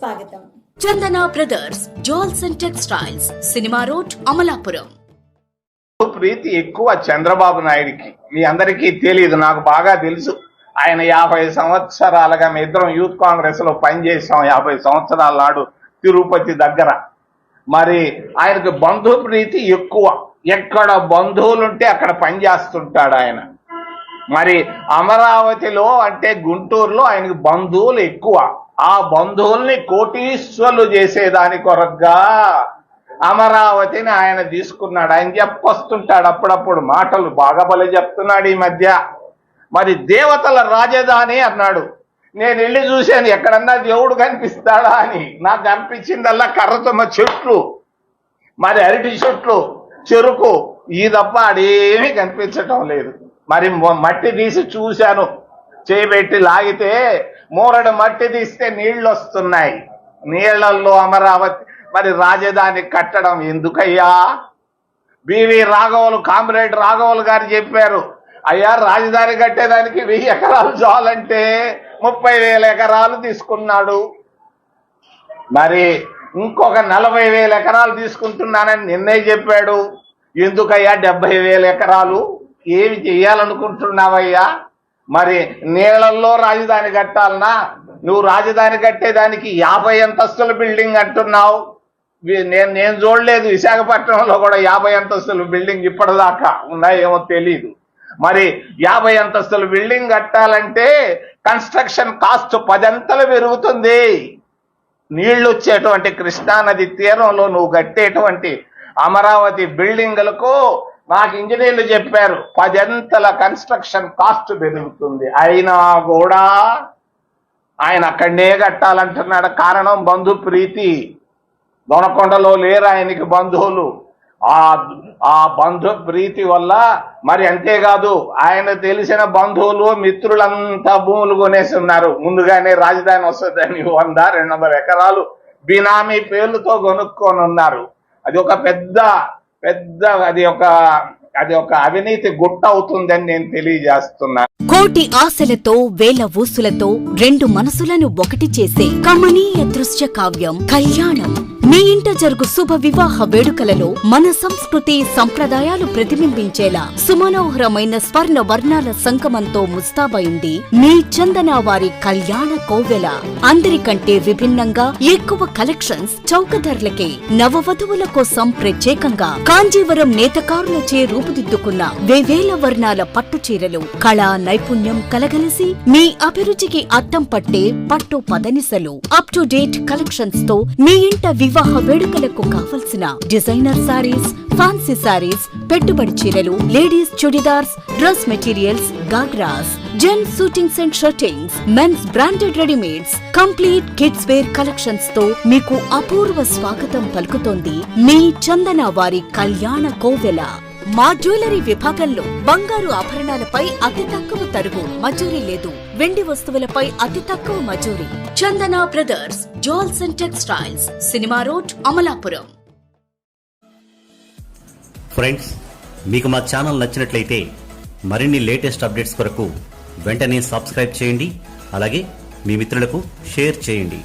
స్వాగతం. Chandana brothers jewels and textiles, cinema road, Amalapuram. ప్రీతి ఎక్కువ చంద్రబాబు నాయుడికి. మీ అందరికీ తెలియదు, నాకు బాగా తెలుసు. ఆయన 50 సంవత్సరాలుగా మీ ఇద్దరం యూత్ కాంగ్రెస్ లో పనిచేసాం. 50 సంవత్సరాల నాడు తిరుపతి దగ్గర. మరి ఆయనకు బంధు ప్రీతి ఎక్కువ. ఎక్కడ బంధువులుంటే అక్కడ పనిచేస్తుంటాడు ఆయన. మరి అమరావతిలో అంటే గుంటూరులో ఆయనకు బంధువులు ఎక్కువ. ఆ బంధువుల్ని కోటీశ్వరులు చేసేదాని కొరగా అమరావతిని ఆయన తీసుకున్నాడు. ఆయన చెప్పొస్తుంటాడు అప్పుడప్పుడు మాటలు, బాగా బలి చెప్తున్నాడు ఈ మధ్య. మరి దేవతల రాజధాని అన్నాడు. నేను వెళ్ళి చూశాను, ఎక్కడన్నా దేవుడు కనిపిస్తాడా అని. నాకు అనిపించిందల్లా కర్రతమ్మ చెట్లు, మరి అరటి చెట్లు, చెరుకు, ఈ తప్ప అడేమీ కనిపించటం లేదు. మరి మట్టి తీసి చూశాను, చేయబెట్టి లాగితే మూరడు మట్టి తీస్తే నీళ్లు వస్తున్నాయి. నీళ్లలో అమరావతి మరి రాజధాని కట్టడం ఎందుకయ్యా? బివి రాఘవులు, కామ్రేడ్ రాఘవులు గారు చెప్పారు, అయ్యా రాజధాని కట్టేదానికి 1000 ఎకరాలు చాలంటే 30,000 ఎకరాలు తీసుకున్నాడు. మరి ఇంకొక 40,000 ఎకరాలు తీసుకుంటున్నానని నిన్నే చెప్పాడు. ఎందుకయ్యా 70,000 ఎకరాలు? ఏమి చెయ్యాలనుకుంటున్నావయ్యా? మరి నీళ్లలో రాజధాని కట్టాలనా? నువ్వు రాజధాని కట్టేదానికి 50 అంతస్తుల బిల్డింగ్ అంటున్నావు. నేను చూడలేదు, విశాఖపట్నంలో కూడా 50 అంతస్తుల బిల్డింగ్ ఇప్పటిదాకా ఉన్నాయేమో తెలీదు. మరి 50 అంతస్తుల బిల్డింగ్ కట్టాలంటే కన్స్ట్రక్షన్ కాస్ట్ 10 అంతలు పెరుగుతుంది. నీళ్లు వచ్చేటువంటి కృష్ణానది తీరంలో నువ్వు కట్టేటువంటి అమరావతి బిల్డింగులకు నాకు ఇంజనీర్లు చెప్పారు 10 అంతల కన్స్ట్రక్షన్ కాస్ట్ పెరుగుతుంది. అయినా కూడా ఆయన అక్కడనే కట్టాలంటున్నాడు. కారణం బంధు ప్రీతి. దొనకొండలో లేరు ఆయనకి బంధువులు. ఆ బంధు ప్రీతి వల్ల మరి అంతేకాదు, ఆయన తెలిసిన బంధువులు మిత్రులంతా భూములు కొనేసి ఉన్నారు. ముందుగానే రాజధాని వస్తుందని 100-200 ఎకరాలు బినామీ పేర్లతో కొనుక్కొని ఉన్నారు. అది ఒక పెద్ద అది ఒక అవినీతి గుట్ట అవుతుందని నేను తెలియజేస్తున్నాను. కోటి ఆశలతో, వేల ఊసులతో 2 మనసులను ఒకటి చేసే కమనీయ దృశ్య కావ్యం కళ్యాణం. మీ ఇంట జరుగు శుభ వివాహ వేడుకలలో మన సంస్కృతి సంప్రదాయాలు ప్రతిబింబించేలా సుమనోహరమైన స్వర్ణ వర్ణాల సంగమంతో ముస్తాబైంది మీ చందన వారి కళ్యాణ కోవెల. అందరికంటే విభిన్నంగా ఎక్కువ కలెక్షన్స్ చౌక ధరలకే నవవధువుల కోసం ప్రత్యేకంగా కాంజీవరం నేతకారులచే రూపుదిద్దుకున్న వేవేల వర్ణాల పట్టు చీరలు, కళా నైపుణ్యం కలగలిసి మీ అభిరుచికి అద్దం పట్టే పట్టు పదనిసలు, అప్ టు డేట్ కలెక్షన్స్ తో మీ ఇంట వివాహ వేడుకలకు కావలసిన డిజైనర్ సారీస్, ఫ్యాన్సీ సారీస్, పెట్టుబడి చీరలు, ladies churidars, dress materials, ghagras, gents suitings and shirtings, men's branded readymades, complete kids wear collections తో మీకు అపూర్వ స్వాగతం పలుకుతోంది మీ చందన వారి కళ్యాణ కోవెల. మా జ్యువెలరీ విభాగంలో బంగారు ఆభరణాలపై అతి తక్కువ తరుగు, మజూరీ లేదు. వెండి వస్తువులపై అతి తక్కువ మజూరీ. Chandana brothers jewels and textiles, cinema road, Amalapuram. Friends, మీకు మా ఛానల్ నచ్చినట్లయితే మరిన్ని లేటెస్ట్ అప్డేట్స్ కొరకు వెంటనే సబ్స్క్రైబ్ చేయండి. అలాగే మీ మిత్రులకు షేర్ చేయండి.